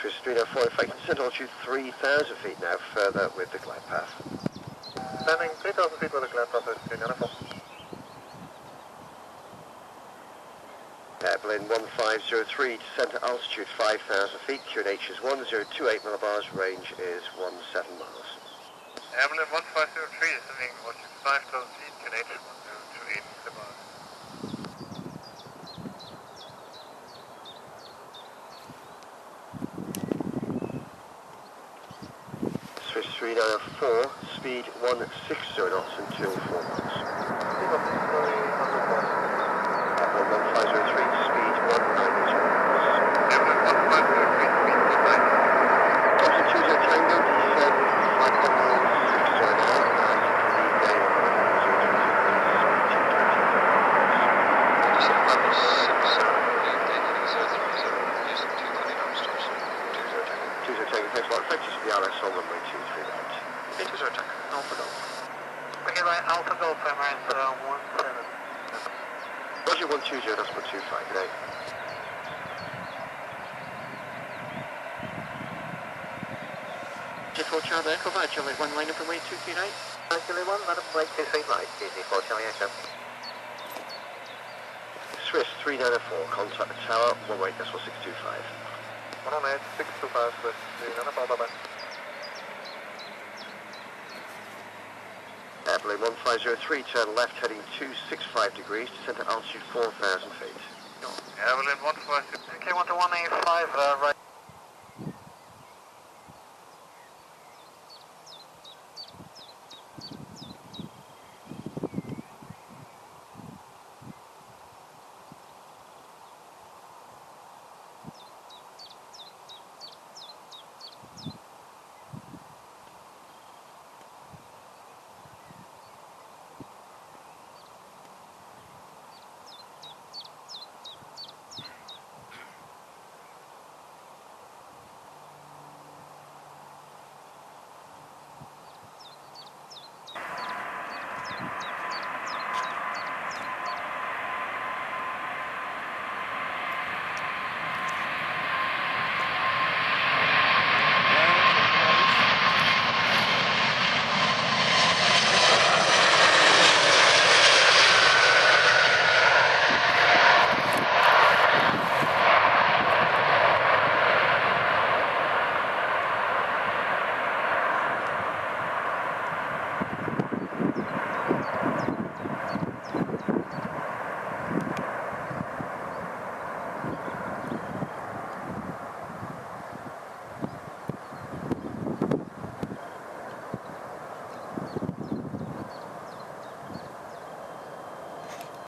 Swiss 304, in fact, descent altitude 3,000 feet now, further with the glide path. Landing 3,000 feet with the glide path at 394. Airplane 1503, descent altitude 5,000 feet, QNH is 1028 millibars, range is 17 miles. Airplane 1503, descending altitude 5,000 feet, QNH 1028 millibars. Swiss 394, speed 160 knots until 4 miles. Airplane 1503, speed 190 knots. Airplane 1503, speed 190. Delta 20 Tango, descend 560 now, and lead down thanks a lot. Thanks to the RS on runway 23 right. Into our attack, Alpha Golf. Okay, right, Alpha Golf, Emirates 17. Roger 120, that's 125, good day. J4 Charlie Echo, via Charlie 1 line up and way 239. Charlie 1, line up and way 23 right, GZ4 Charlie Echo. Swiss 394, contact the tower, 18 decimal 625. 118, 625, Swiss 394, bye-bye. Airplane 1503, turn left heading 265 degrees, descent at altitude 4,000 feet. Airplane 1503, okay, 1 to 185, right.